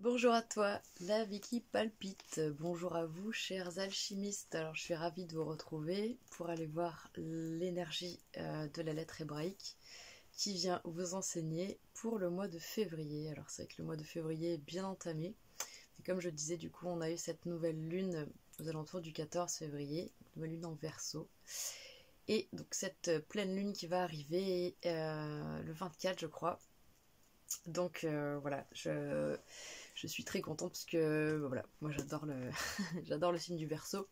Bonjour à toi, la vie qui palpite. Bonjour à vous, chers alchimistes. Alors, je suis ravie de vous retrouver pour aller voir l'énergie de la lettre hébraïque qui vient vous enseigner pour le mois de février. Alors, c'est vrai que le mois de février est bien entamé. Et comme je disais, du coup, on a eu cette nouvelle lune aux alentours du 14 février, nouvelle lune en Verseau. Et donc, cette pleine lune qui va arriver le 24, je crois. Donc, voilà, je suis très contente parce que voilà, moi j'adore le j'adore le signe du Verseau.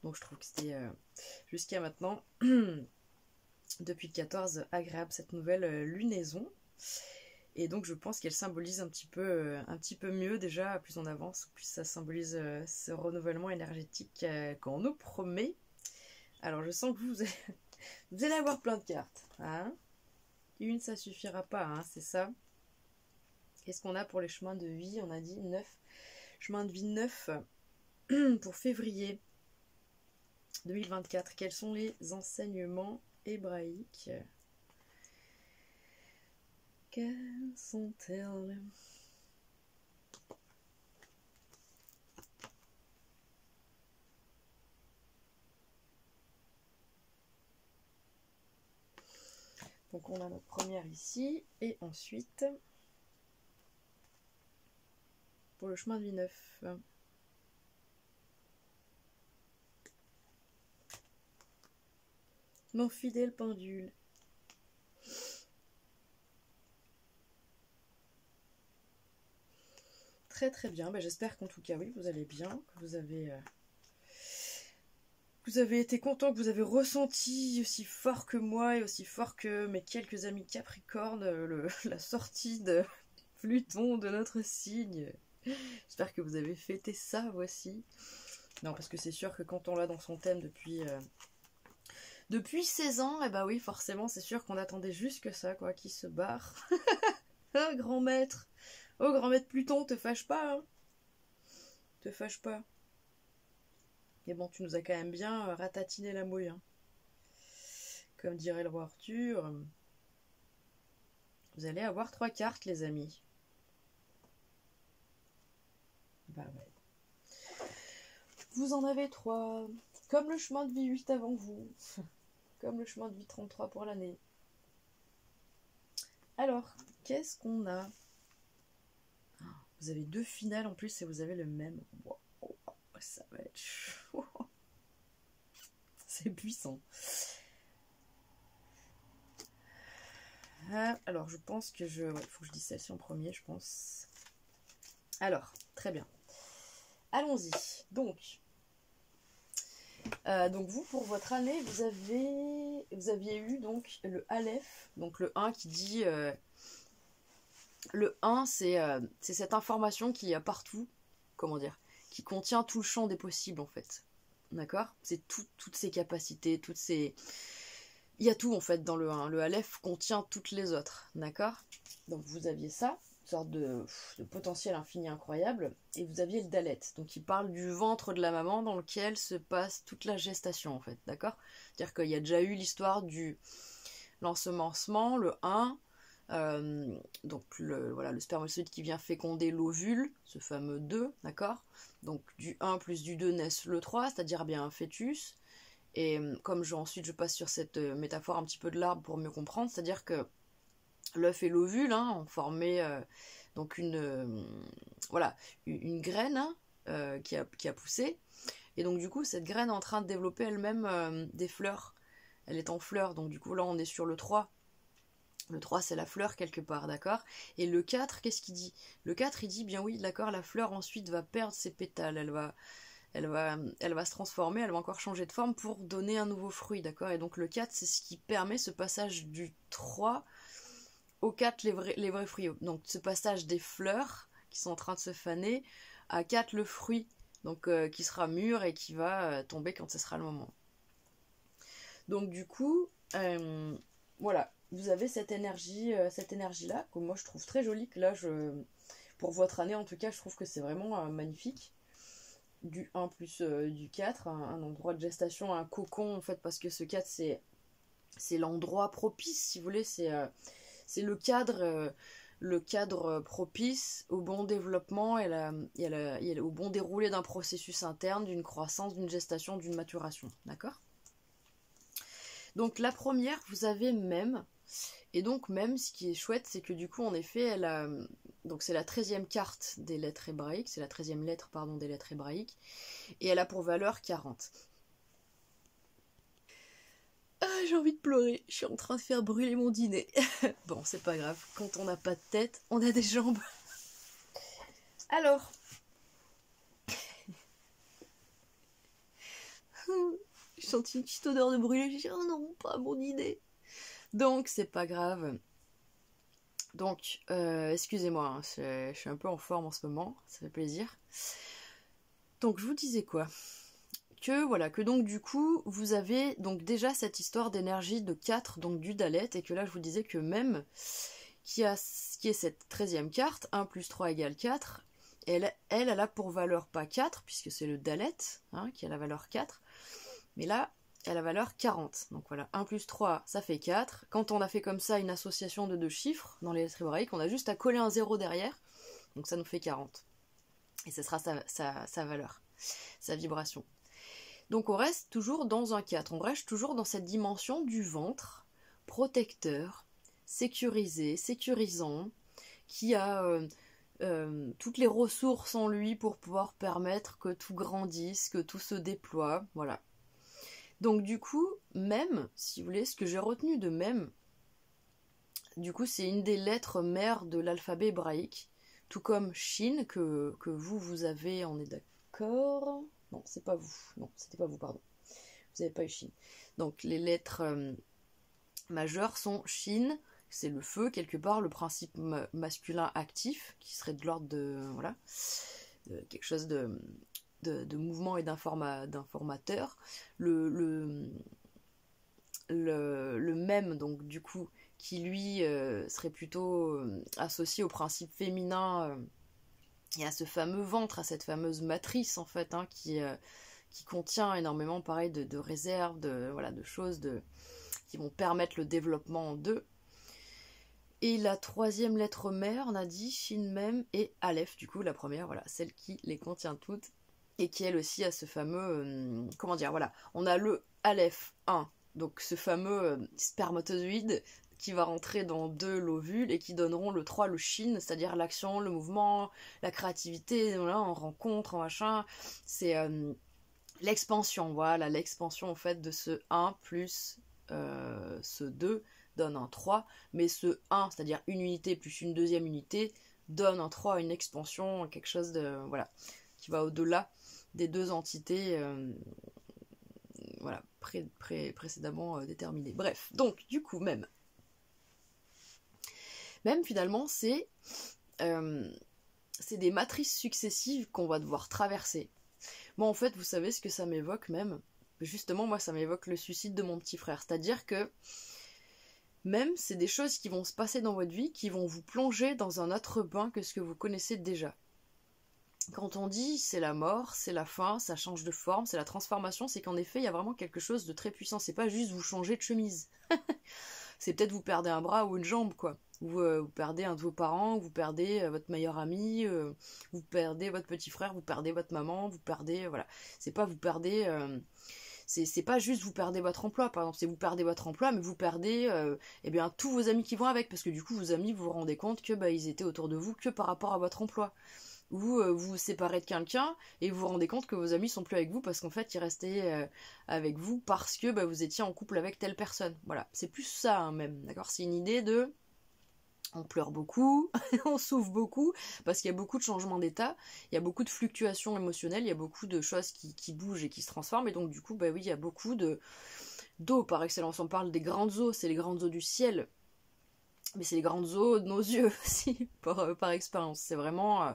Donc je trouve que c'était jusqu'à maintenant depuis le 14 agréable cette nouvelle lunaison. Et donc je pense qu'elle symbolise un petit peu mieux déjà, plus on avance, plus ça symbolise ce renouvellement énergétique qu'on nous promet. Alors je sens que vous allez avoir plein de cartes. Hein, une ça suffira pas, hein, c'est ça. Qu'est-ce qu'on a pour les chemins de vie? On a dit 9. Chemin de vie 9 pour février 2024. Quels sont les enseignements hébraïques? Quels sont-ils? Donc on a notre première ici, et ensuite pour le chemin de vie 9. Mon fidèle pendule. Très très bien, j'espère qu'en tout cas oui, vous allez bien, que vous avez été content, que vous avez ressenti aussi fort que moi et aussi fort que mes quelques amis Capricorne la sortie de Pluton de notre signe. J'espère que vous avez fêté ça aussi. Non, parce que c'est sûr que quand on l'a dans son thème depuis 16 ans, et bah oui, forcément, c'est sûr qu'on attendait juste que ça, quoi, qui se barre. Ah, grand maître! Oh, grand maître Pluton, te fâche pas, hein? Te fâche pas. Et bon, tu nous as quand même bien ratatiné la mouille, hein. Comme dirait le roi Arthur. Vous allez avoir 3 cartes, les amis. Bah ouais. Vous en avez 3. Comme le chemin de vie 8 avant vous. Comme le chemin de vie 33 pour l'année. Alors, qu'est-ce qu'on a? Vous avez 2 finales en plus et vous avez le même. Wow, ça va être chaud. C'est puissant. Alors, je pense que il faut que je dise celle-ci en premier, je pense. Alors, très bien. Allons-y. Donc vous, pour votre année, vous aviez eu donc le Aleph, donc le 1 qui dit... le 1, c'est cette information qui est partout, comment dire, qui contient tout le champ des possibles en fait. D'accord? C'est toutes ses capacités, il y a tout en fait dans le 1. Le Aleph contient toutes les autres. D'accord? Donc vous aviez ça, une sorte de potentiel infini incroyable, et vous aviez le Dalet, donc il parle du ventre de la maman dans lequel se passe toute la gestation en fait. D'accord? C'est-à-dire qu'il y a déjà eu l'histoire du l'ensemencement, le 1. Donc le spermatozoïde qui vient féconder l'ovule, ce fameux 2, d'accord? Donc du 1 plus du 2 naissent le 3, c'est-à-dire bien un fœtus. Et comme ensuite je passe sur cette métaphore un petit peu de l'arbre pour mieux comprendre, c'est-à-dire que l'œuf et l'ovule ont formé donc une graine qui a poussé. Et donc du coup cette graine est en train de développer elle-même des fleurs. Elle est en fleurs, donc du coup là on est sur le 3. Le 3, c'est la fleur quelque part, d'accord? Et le 4, qu'est-ce qu'il dit? Le 4, il dit, bien oui, d'accord, la fleur ensuite va perdre ses pétales, elle va se transformer, elle va encore changer de forme pour donner un nouveau fruit, d'accord? Et donc le 4, c'est ce qui permet ce passage du 3 au 4, les vrais fruits. Donc ce passage des fleurs qui sont en train de se faner à 4, le fruit, donc qui sera mûr et qui va tomber quand ce sera le moment. Donc du coup, voilà, vous avez cette énergie-là, que moi je trouve très jolie, que là, pour votre année en tout cas, je trouve que c'est vraiment magnifique. Du 1 plus du 4, un endroit de gestation, un cocon en fait, parce que ce 4 c'est l'endroit propice, si vous voulez, c'est le cadre le cadre propice au bon développement et au bon déroulé d'un processus interne, d'une croissance, d'une gestation, d'une maturation. D'accord? Donc la première, vous avez même, et donc même, ce qui est chouette, c'est que du coup, en effet, donc c'est la 13e carte des lettres hébraïques, c'est la 13e lettre, pardon, des lettres hébraïques, et elle a pour valeur 40. Ah, j'ai envie de pleurer, je suis en train de faire brûler mon dîner. Bon, c'est pas grave, quand on n'a pas de tête, on a des jambes. Alors, j'ai senti une petite odeur de brûlé, j'ai dit oh non, pas mon dîner. Donc, c'est pas grave. Donc, excusez-moi, hein, je suis un peu en forme en ce moment, ça fait plaisir. Donc, je vous disais quoi? Que voilà, que donc du coup, vous avez donc déjà cette histoire d'énergie de 4, donc du Dalet, et que là, je vous disais que même, qui est cette 13e carte, 1 plus 3 égale 4, elle a pour valeur pas 4, puisque c'est le Dalet, hein, qui a la valeur 4, mais là, elle a la valeur 40. Donc voilà, 1 plus 3, ça fait 4. Quand on a fait comme ça une association de deux chiffres dans les lettres hébraïques, on a juste à coller un 0 derrière, donc ça nous fait 40. Et ce sera sa valeur, sa vibration. Donc on reste toujours dans un 4, on reste toujours dans cette dimension du ventre, protecteur, sécurisé, sécurisant, qui a toutes les ressources en lui pour pouvoir permettre que tout grandisse, que tout se déploie, voilà. Donc du coup, même, si vous voulez, ce que j'ai retenu de même, du coup c'est une des lettres mères de l'alphabet hébraïque, tout comme Shin, que vous avez, on est d'accord? Non, c'est pas vous. Non, c'était pas vous, pardon. Vous n'avez pas eu Shin. Donc les lettres majeures sont Shin, c'est le feu, quelque part, le principe masculin actif, qui serait de l'ordre de, voilà, quelque chose de mouvement et d'informateur. Le même, donc du coup, qui lui serait plutôt associé au principe féminin et à ce fameux ventre, à cette fameuse matrice en fait, hein, qui contient énormément pareil de réserves, de choses qui vont permettre le développement d'eux. Et la troisième lettre mère, on a dit Shin Mem et Aleph, du coup la première, voilà, celle qui les contient toutes, et qui elle aussi a ce fameux, comment dire, voilà, on a le Aleph 1, donc ce fameux spermatozoïde qui va rentrer dans 2 l'ovule et qui donneront le 3 le Shin, c'est-à-dire l'action, le mouvement, la créativité, voilà, en rencontre, en machin, c'est l'expansion, voilà, l'expansion en fait de ce 1 plus ce 2 donne un 3, mais ce 1, c'est-à-dire une unité plus une deuxième unité, donne un 3, une expansion, quelque chose de, voilà, qui va au-delà des deux entités voilà, précédemment déterminées. Bref, donc du coup, même finalement, c'est des matrices successives qu'on va devoir traverser. Moi, en fait, vous savez ce que ça m'évoque même? Justement, moi, ça m'évoque le suicide de mon petit frère. C'est-à-dire que même, c'est des choses qui vont se passer dans votre vie, qui vont vous plonger dans un autre bain que ce que vous connaissez déjà. Quand on dit c'est la mort, c'est la fin, ça change de forme, c'est la transformation, c'est qu'en effet, il y a vraiment quelque chose de très puissant. C'est pas juste vous changer de chemise. C'est peut-être vous perdez un bras ou une jambe, quoi. Vous perdez un de vos parents, vous perdez votre meilleur ami, vous perdez votre petit frère, vous perdez votre maman, vous perdez, voilà. C'est pas vous perdez, c'est pas juste vous perdez votre emploi, par exemple, c'est vous perdez votre emploi, mais vous perdez, eh bien, tous vos amis qui vont avec, parce que du coup, vos amis, vous vous rendez compte que, bah, ils étaient autour de vous que par rapport à votre emploi. Vous vous séparez de quelqu'un et vous vous rendez compte que vos amis sont plus avec vous parce qu'en fait ils restaient avec vous parce que bah, vous étiez en couple avec telle personne. Voilà, c'est plus ça hein, même, d'accord? C'est une idée de on pleure beaucoup, on souffre beaucoup parce qu'il y a beaucoup de changements d'état, il y a beaucoup de fluctuations émotionnelles, il y a beaucoup de choses qui bougent et qui se transforment et donc du coup bah oui il y a beaucoup d'eau par excellence. On parle des grandes eaux, c'est les grandes eaux du ciel. Mais c'est les grandes eaux de nos yeux aussi, par expérience. C'est vraiment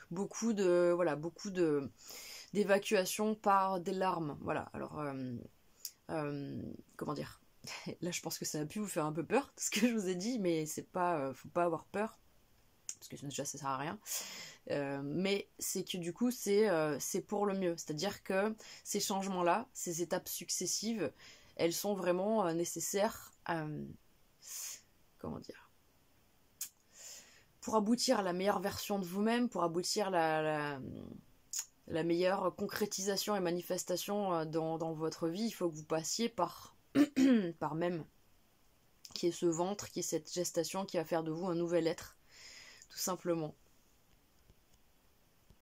beaucoup d'évacuation par des larmes. Voilà, alors, comment dire? Là, je pense que ça a pu vous faire un peu peur, ce que je vous ai dit, mais c'est pas, faut pas avoir peur, parce que déjà, ça sert à rien. Mais c'est que du coup, c'est pour le mieux. C'est-à-dire que ces changements-là, ces étapes successives, elles sont vraiment nécessaires comment dire, pour aboutir à la meilleure version de vous-même, pour aboutir à la meilleure concrétisation et manifestation dans votre vie, il faut que vous passiez par, par même, qui est ce ventre, qui est cette gestation qui va faire de vous un nouvel être, tout simplement.